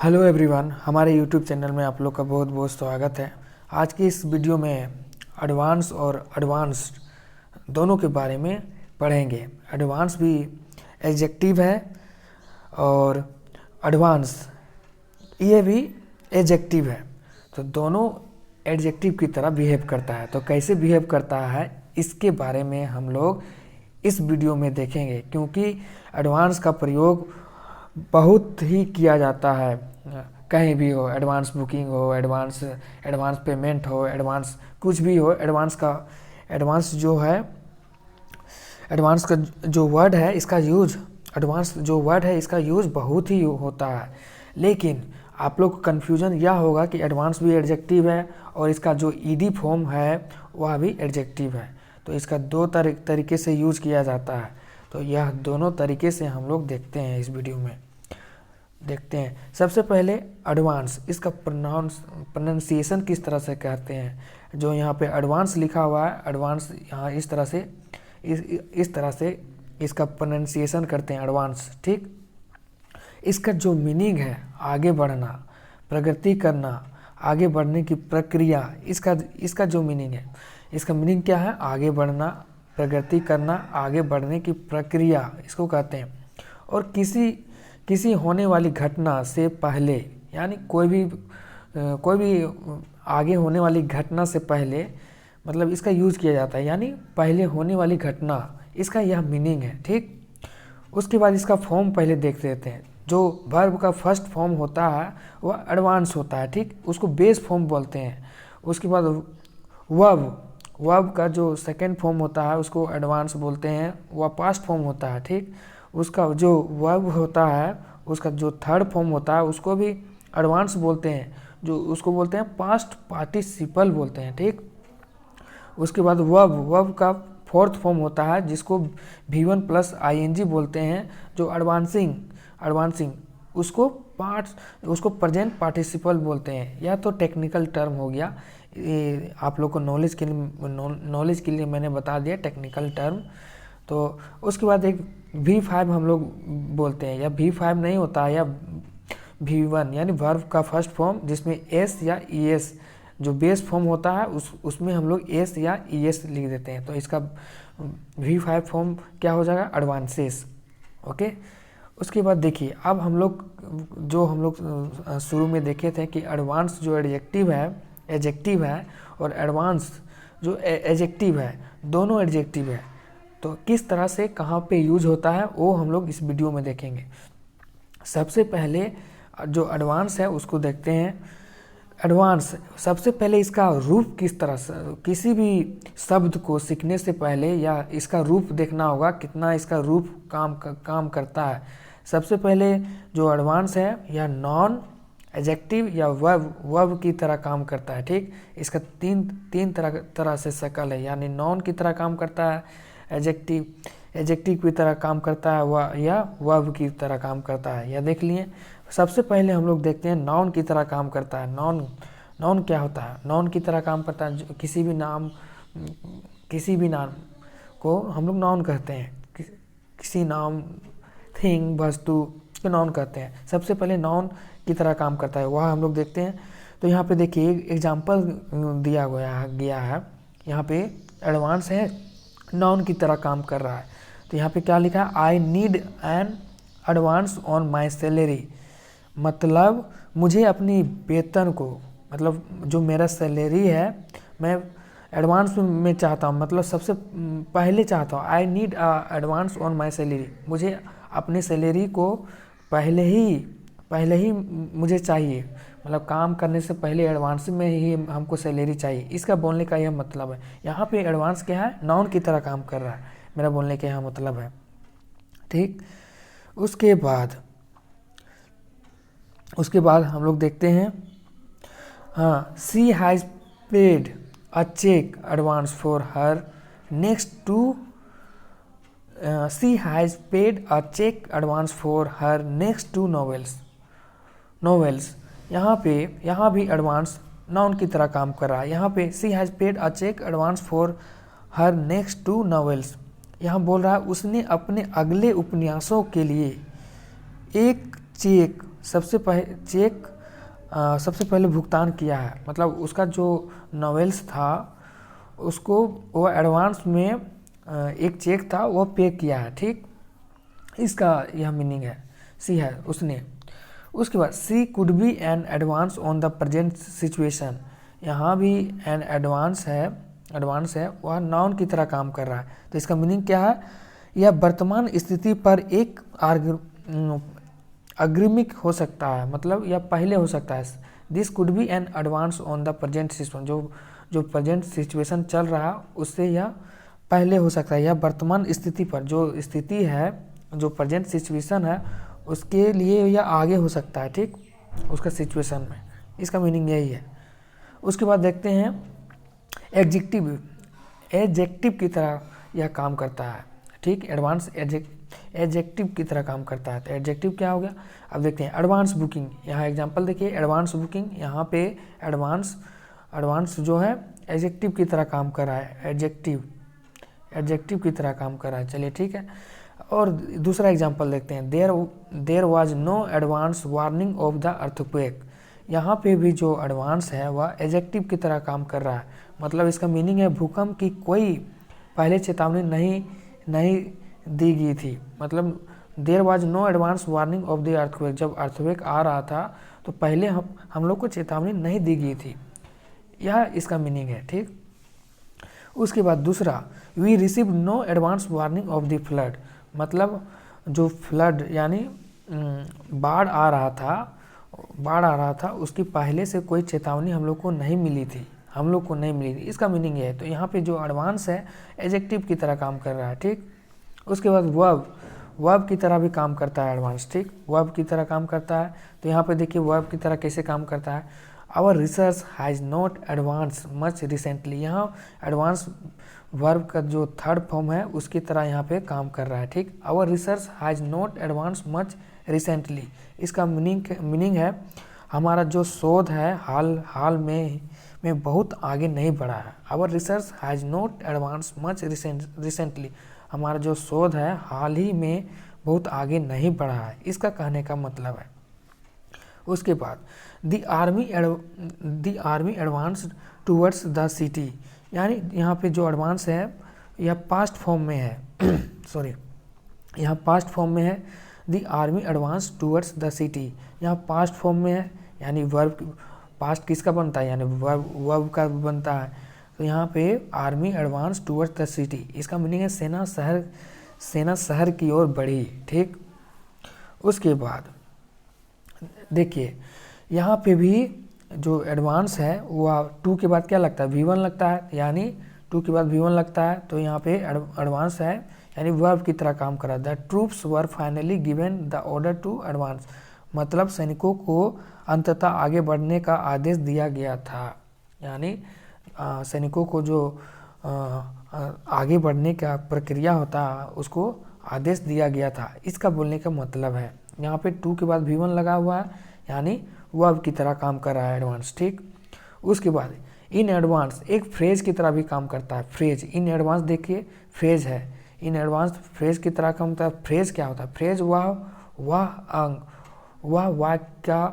Hello everyone, हमारे YouTube channel में आप लोग का बहुत बहुत स्वागत है। आज की इस वीडियो में एडवांस और एडवांस्ड दोनों के बारे में पढ़ेंगे। एडवांस भी एडजेक्टिव है और एडवांस ये भी एडजेक्टिव है, तो दोनों एडजेक्टिव की तरह बिहेव करता है। तो कैसे बिहेव करता है इसके बारे में हम लोग इस वीडियो में देखेंगे, क्योंकि एडवांस का प्रयोग बहुत ही किया जाता है। कहीं भी हो, एडवांस बुकिंग हो, एडवांस पेमेंट हो, एडवांस कुछ भी हो, एडवांस जो वर्ड है इसका यूज बहुत ही होता है। लेकिन आप लोग को कन्फ्यूजन यह होगा कि एडवांस भी एडजेक्टिव है और इसका जो ईडी फॉर्म है वह भी एडजेक्टिव है। तो इसका दो तरीके से यूज किया जाता है। तो यह दोनों तरीके से हम लोग देखते हैं, इस वीडियो में देखते हैं। सबसे पहले एडवांस, इसका प्रोनाउंसिएशन किस तरह से कहते हैं। जो यहाँ पे एडवांस लिखा हुआ है, एडवांस यहाँ इस तरह से इसका प्रोनाउंसिएशन करते हैं, एडवांस। ठीक, इसका जो मीनिंग है आगे बढ़ना, प्रगति करना, आगे बढ़ने की प्रक्रिया, इसका जो मीनिंग है, इसका मीनिंग क्या है? आगे बढ़ना, प्रगति करना, आगे बढ़ने की प्रक्रिया, इसको कहते हैं। और किसी होने वाली घटना से पहले, यानी कोई भी आगे होने वाली घटना से पहले, मतलब इसका यूज किया जाता है, यानी पहले होने वाली घटना, इसका यह मीनिंग है। ठीक, उसके बाद इसका फॉर्म पहले देख लेते हैं। जो वर्ब का फर्स्ट फॉर्म होता है वह एडवांस होता है। ठीक, उसको बेस फॉर्म बोलते हैं। उसके बाद वर्ब का जो सेकेंड फॉर्म होता है उसको एडवांस बोलते हैं, वह पास्ट फॉर्म होता है। ठीक, उसका जो वर्ब होता है उसका जो थर्ड फॉर्म होता है उसको भी एडवांस बोलते हैं, जो उसको बोलते हैं पास्ट पार्टिसिपल बोलते हैं। ठीक, उसके बाद वर्ब का फोर्थ फॉर्म होता है जिसको V1 प्लस ING बोलते हैं, जो एडवांसिंग उसको प्रेजेंट पार्टिसिपल बोलते हैं। यह तो टेक्निकल टर्म हो गया, ये आप लोग को नॉलेज के लिए मैंने बता दिया टेक्निकल टर्म। तो उसके बाद एक V5 हम लोग बोलते हैं, या V5 नहीं होता है, या V1 यानी वर्ब का फर्स्ट फॉर्म, जिसमें S या ES जो बेस फॉर्म होता है उसमें हम लोग S या ES लिख देते हैं। तो इसका V5 फॉर्म क्या हो जाएगा? एडवांसेस। ओके, उसके बाद देखिए, अब हम लोग शुरू में देखे थे कि एडवांस जो एडजेक्टिव है और एडवांस जो एडजेक्टिव है, दोनों एडजेक्टिव है। तो किस तरह से कहाँ पे यूज होता है वो हम लोग इस वीडियो में देखेंगे। सबसे पहले जो एडवांस है उसको देखते हैं। एडवांस, सबसे पहले इसका रूप किस तरह से, किसी भी शब्द को सीखने से पहले या इसका रूप देखना होगा, कितना इसका रूप काम करता है। सबसे पहले जो एडवांस है यह नॉन एडजेक्टिव या वर्ब की तरह काम करता है। ठीक, इसका तीन तरह से शक्ल है, यानी नॉन की तरह काम करता है, एडजेक्टिव की तरह काम करता है, वह या वर्ब की तरह काम करता है। यह देख लिए। सबसे पहले हम लोग देखते हैं नाउन की तरह काम करता है। नाउन क्या होता है? नाउन की तरह काम करता है, किसी भी नाम को हम लोग नाउन कहते हैं। किसी नाम, थिंग, वस्तु को नाउन कहते हैं। सबसे पहले नाउन की तरह काम करता है, वह हम लोग देखते हैं। तो यहाँ पे देखिए एग्जाम्पल दिया गया है। यहाँ पे एडवांस है, नाउन की तरह काम कर रहा है। तो यहाँ पे क्या लिखा है? I need an advance on my salary, मतलब मुझे अपनी वेतन को, मतलब जो मेरा सैलरी है मैं एडवांस में चाहता हूँ, मतलब सबसे पहले चाहता हूँ। I need advance on my salary, मुझे अपनी सैलरी को पहले ही मुझे चाहिए, मतलब काम करने से पहले एडवांस में ही हमको सैलरी चाहिए। इसका बोलने का यह मतलब है। यहाँ पे एडवांस क्या है? नाउन की तरह काम कर रहा है, मेरा बोलने का यह मतलब है। ठीक, उसके बाद हम लोग देखते हैं, हाँ, she has paid a cheque advance for her next two she has paid a cheque advance for her next two novels. यहाँ भी एडवांस नाउन की तरह काम कर रहा है। यहाँ पे she has paid a cheque advance for her next two novels, यहाँ बोल रहा है उसने अपने अगले उपन्यासों के लिए एक चेक सबसे पहले भुगतान किया है, मतलब उसका जो नॉवेल्स था उसको वो एडवांस में एक चेक था वो पे किया है, ठीक। इसका यह मीनिंग है, सी है उसने। उसके बाद she could be an advance on the present situation, यहाँ भी एन एडवांस है वह नाउन की तरह काम कर रहा है। तो इसका मीनिंग क्या है, यह वर्तमान स्थिति पर एक अग्रिमिक हो सकता है, मतलब यह पहले हो सकता है। This could be an advance on the present situation, जो प्रेजेंट सिचुएशन चल रहा है उससे यह पहले हो सकता है। यह वर्तमान स्थिति पर जो स्थिति है, जो प्रेजेंट सिचुएशन है उसके लिए यह आगे हो सकता है, ठीक, उसका सिचुएशन में। इसका मीनिंग यही है। उसके बाद देखते हैं एडजेक्टिव की तरह यह काम करता है, ठीक। एडवांस एडजेक्टिव की तरह काम करता है। तो एडजेक्टिव क्या हो गया, अब देखते हैं एडवांस बुकिंग। यहाँ एग्जांपल देखिए, एडवांस बुकिंग, यहाँ पे एडवांस जो है एडजेक्टिव की तरह काम कर रहा है, एडजेक्टिव की तरह काम कर रहा है। चलिए ठीक है। और दूसरा एग्जांपल देखते हैं, there was no advance warning of the earthquake. यहाँ पे भी जो एडवांस है वह एडजेक्टिव की तरह काम कर रहा है, मतलब इसका मीनिंग है भूकंप की कोई पहले चेतावनी नहीं दी गई थी। मतलब there was no advance warning of the earthquake, जब अर्थक्वेक आ रहा था तो पहले हम लोग को चेतावनी नहीं दी गई थी, यह इसका मीनिंग है, ठीक। उसके बाद दूसरा, we receive no advance warning of the flood, मतलब जो फ्लड यानी बाढ़ आ रहा था उसकी पहले से कोई चेतावनी हम लोग को नहीं मिली थी, इसका मीनिंग ये है। तो यहाँ पे जो एडवांस है एडजेक्टिव की तरह काम कर रहा है, ठीक। उसके बाद वर्ब की तरह भी काम करता है एडवांस, ठीक, वर्ब की तरह काम करता है। तो यहाँ पे देखिए वर्ब की तरह कैसे काम करता है, our research has not advance much recently. यहाँ एडवांस वर्ब का जो थर्ड फॉर्म है उसकी तरह यहाँ पे काम कर रहा है, ठीक। Our research has not advance much recently, इसका मीनिंग है हमारा जो शोध है हाल में बहुत आगे नहीं बढ़ा है। Our research has not advance much recently, हमारा जो शोध है हाल ही में बहुत आगे नहीं बढ़ा है, इसका कहने का मतलब है। उसके बाद the army advance towards the city, यानी यहाँ पे जो एडवांस है यह पास्ट फॉर्म में है सॉरी, यहाँ पास्ट फॉर्म में है। The army advance towards the city, यहाँ पास्ट फॉर्म में है, यानी वर्ब पास्ट किसका बनता है, यानी वर्ब का बनता है। तो यहाँ पे army advance towards the city, इसका मीनिंग है सेना शहर की ओर बढ़ी, ठीक। उसके बाद देखिए यहाँ पे भी जो एडवांस है वह टू के बाद क्या लगता है, V1 लगता है, यानी टू के बाद V1 लगता है। तो यहाँ पे एडवांस है यानी वर्ब की तरह काम कर रहा है। The troops were finally given the order to advance, मतलब सैनिकों को अंततः आगे बढ़ने का आदेश दिया गया था, यानी सैनिकों को जो आगे बढ़ने का प्रक्रिया होता है उसको आदेश दिया गया था, इसका बोलने का मतलब है। यहाँ पे टू के बाद V1 लगा हुआ है, यानी वर्ब की तरह काम कर रहा है एडवांस, ठीक। उसके बाद इन एडवांस एक फ्रेज की तरह भी काम करता है। फ्रेज इन एडवांस देखिए फ्रेज है, इन एडवांस फ्रेज की तरह काम होता है। फ्रेज क्या होता है, फ्रेज वह वाक्य का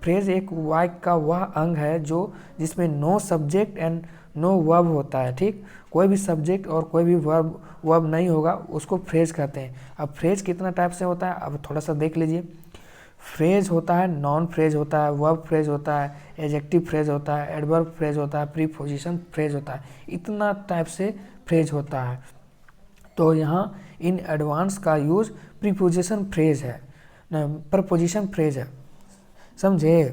फ्रेज एक वाक्य का वह अंग है जिसमें no subject and no verb होता है, ठीक। कोई भी सब्जेक्ट और कोई भी वर्ब नहीं होगा उसको फ्रेज कहते हैं। अब फ्रेज कितना टाइप से होता है, अब थोड़ा सा देख लीजिए। फ्रेज होता है, नॉन फ्रेज होता है, वर्ब फ्रेज होता है, एडजेक्टिव फ्रेज होता है, एडवर्ब फ्रेज होता है, प्रीपोजिशन फ्रेज होता है, इतना टाइप से फ्रेज होता है। तो यहाँ इन एडवांस का यूज प्रीपोजिशन फ्रेज है, प्रपोजिशन फ्रेज है, समझे।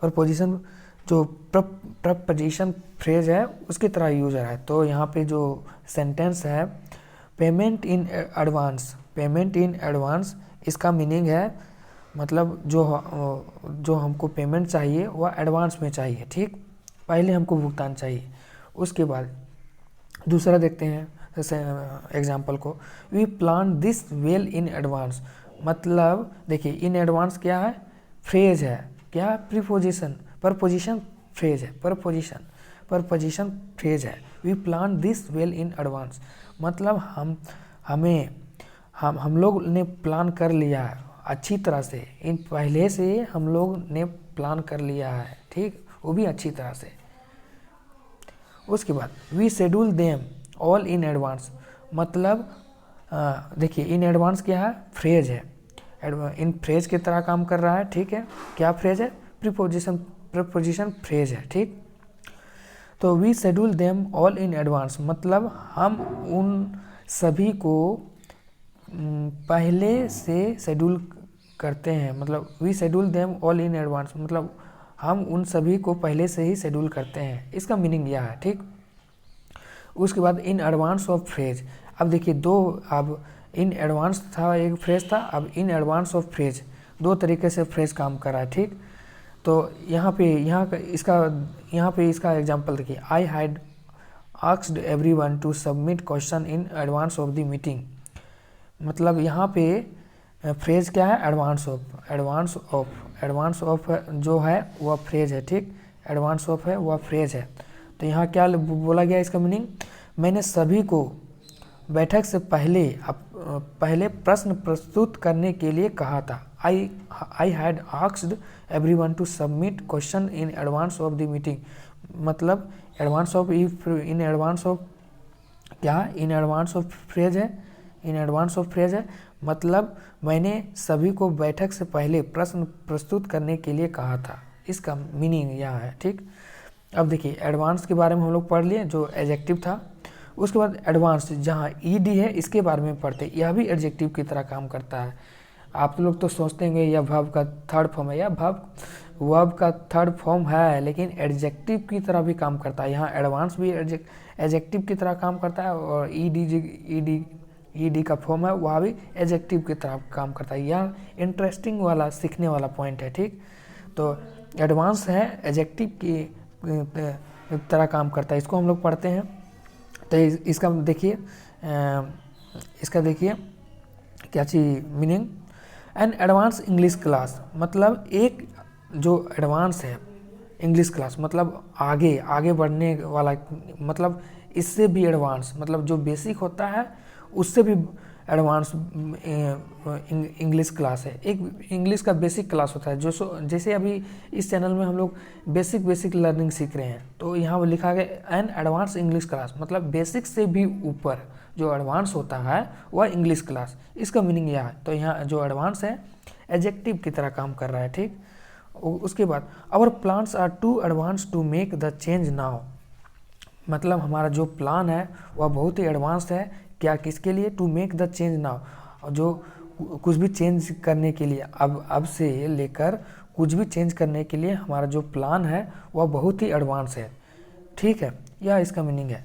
प्रपोजिशन जो प्रपोजिशन फ्रेज है उसकी तरह यूज हो रहा है। तो यहाँ पे जो सेंटेंस है पेमेंट इन एडवांस, इसका मीनिंग है मतलब जो हमको पेमेंट चाहिए वह एडवांस में चाहिए, ठीक, पहले हमको भुगतान चाहिए। उसके बाद दूसरा देखते हैं जैसे एग्जांपल को, we plan this well in advance, मतलब देखिए इन एडवांस क्या है, फ्रेज है, क्या है, प्रपोजिशन फ्रेज है, प्रपोजिशन फ्रेज है। We plan this well in advance, मतलब हम लोग ने प्लान कर लिया है, अच्छी तरह से, इन पहले से हम लोग ने प्लान कर लिया है, ठीक, वो भी अच्छी तरह से। उसके बाद we schedule them all in advance, मतलब देखिए इन एडवांस क्या है, फ्रेज है, इन फ्रेज की तरह काम कर रहा है, ठीक है। क्या फ्रेज है, प्रीपोजिशन फ्रेज है, ठीक। तो we schedule them all in advance, मतलब हम उन सभी को पहले से शेड्यूल करते हैं, मतलब we schedule them all in advance, मतलब हम उन सभी को पहले से ही शेड्यूल करते हैं, इसका मीनिंग यह है, ठीक। उसके बाद इन एडवांस ऑफ फ्रेज, अब देखिए अब इन एडवांस था एक फ्रेज था, अब इन एडवांस ऑफ फ्रेज, दो तरीके से फ्रेज काम कर रहा है, ठीक। तो यहाँ पे इसका एग्जांपल देखिए, I had asked everyone to submit question in advance of the meeting, मतलब यहाँ पे फ्रेज क्या है, एडवांस ऑफ जो है वह फ्रेज है, ठीक, एडवांस ऑफ है वह फ्रेज है। तो यहाँ क्या बोला गया, इसका मीनिंग, मैंने सभी को बैठक से पहले प्रश्न प्रस्तुत करने के लिए कहा था। I had asked everyone to submit question in advance of the meeting, मतलब advance of in advance of क्या, इन एडवांस ऑफ फ्रेज है, इन एडवांस ऑफ फ्रेज है, मतलब मैंने सभी को बैठक से पहले प्रश्न प्रस्तुत करने के लिए कहा था, इसका मीनिंग यह है, ठीक। अब देखिए एडवांस के बारे में हम लोग पढ़ लिए, जो एडजेक्टिव था। उसके बाद एडवांस जहाँ ईडी है इसके बारे में पढ़ते, यह भी एडजेक्टिव की तरह काम करता है। आप लोग तो सोचते होंगे यह वर्ब का थर्ड फॉर्म है, यह वर्ब का थर्ड फॉर्म है, लेकिन एडजेक्टिव की तरह भी काम करता है। यहाँ एडवांस भी एडजेक्टिव की तरह काम करता है, और ईडी का फॉर्म है वह भी एडजेक्टिव की तरह काम करता है। यह इंटरेस्टिंग वाला सीखने वाला पॉइंट है, ठीक। तो एडवांस है, एडजेक्टिव की तरह काम करता है, इसको हम लोग पढ़ते हैं। तो इसका देखिए क्या चीज meaning, an advance English class, मतलब एक जो एडवांस है इंग्लिश क्लास, मतलब आगे बढ़ने वाला, मतलब इससे भी एडवांस, मतलब जो बेसिक होता है उससे भी एडवांस इंग्लिश क्लास है। एक इंग्लिश का बेसिक क्लास होता है, जो जैसे अभी इस चैनल में हम लोग बेसिक लर्निंग सीख रहे हैं, तो यहाँ लिखा गया एन एडवांस इंग्लिश क्लास, मतलब बेसिक से भी ऊपर जो एडवांस होता है वह इंग्लिश क्लास, इसका मीनिंग यह है। तो यहाँ जो एडवांस है एडजेक्टिव की तरह काम कर रहा है, ठीक। उसके बाद our plans are to advance to make the change now, मतलब हमारा जो प्लान है वह बहुत ही एडवांस है, क्या, किसके लिए, to make the change now, जो कुछ भी चेंज करने के लिए, अब से लेकर कुछ भी चेंज करने के लिए हमारा जो प्लान है वह बहुत ही एडवांस है, ठीक है, यह इसका मीनिंग है।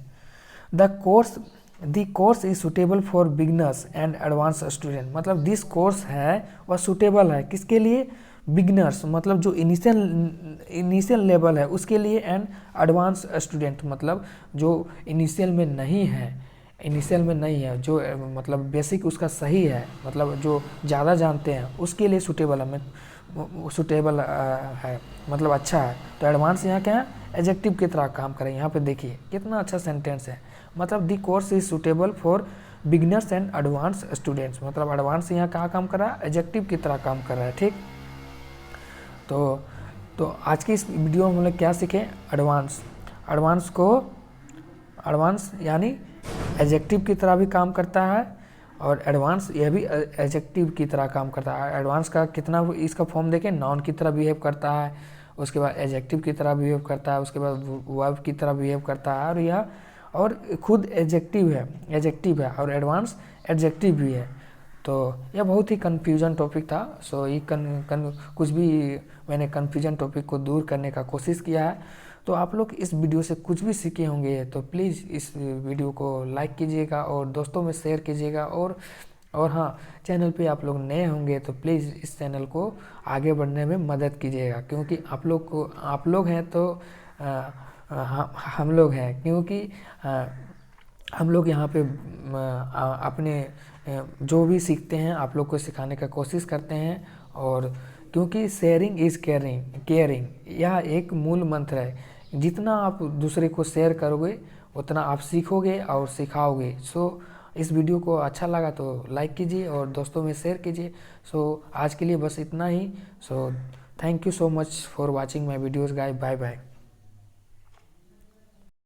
The course is suitable for beginners and advance student, मतलब दिस कोर्स है वह सुटेबल है किसके लिए, बिगनर्स, मतलब जो इनिशियल लेवल है उसके लिए, एंड एडवांस स्टूडेंट, मतलब जो इनिशियल में नहीं है, जो मतलब बेसिक उसका सही है, मतलब जो ज़्यादा जानते हैं उसके लिए सुटेबल है, मतलब अच्छा है। तो एडवांस यहाँ क्या है, एडजेक्टिव की तरह काम करें। यहाँ पे देखिए कितना अच्छा सेंटेंस है, मतलब दी course is suitable for beginners and advance students, मतलब एडवांस यहाँ कहाँ काम कर रहा है, एडजेक्टिव की तरह काम कर रहा है, ठीक। तो आज की इस वीडियो में हम लोग क्या सीखे, एडवांस यानी एडजेक्टिव की तरह भी काम करता है, और एडवांस यह भी एडजेक्टिव की तरह काम करता है। एडवांस का कितना इसका फॉर्म देखें, नाउन की तरह बिहेव करता है, उसके बाद एडजेक्टिव की तरह बिहेव करता है, उसके बाद वर्ब की तरह बिहेव करता है, और यह और खुद एडजेक्टिव है और एडवांस एडजेक्टिव भी है। तो यह बहुत ही कन्फ्यूजन टॉपिक था, सो ये कुछ भी मैंने कन्फ्यूजन टॉपिक को दूर करने का कोशिश किया है। तो आप लोग इस वीडियो से कुछ भी सीखे होंगे तो प्लीज़ इस वीडियो को लाइक कीजिएगा और दोस्तों में शेयर कीजिएगा, और हाँ, चैनल पे आप लोग नए होंगे तो प्लीज़ इस चैनल को आगे बढ़ने में मदद कीजिएगा, क्योंकि आप लोग हैं तो हम लोग हैं, क्योंकि हम लोग यहाँ पे अपने जो भी सीखते हैं आप लोग को सिखाने का कोशिश करते हैं, और क्योंकि शेयरिंग इज़ केयरिंग यह एक मूल मंत्र है। जितना आप दूसरे को शेयर करोगे उतना आप सीखोगे और सिखाओगे। सो इस वीडियो को अच्छा लगा तो लाइक कीजिए और दोस्तों में शेयर कीजिए। सो आज के लिए बस इतना ही। So thank you so much for watching my videos guys, bye bye.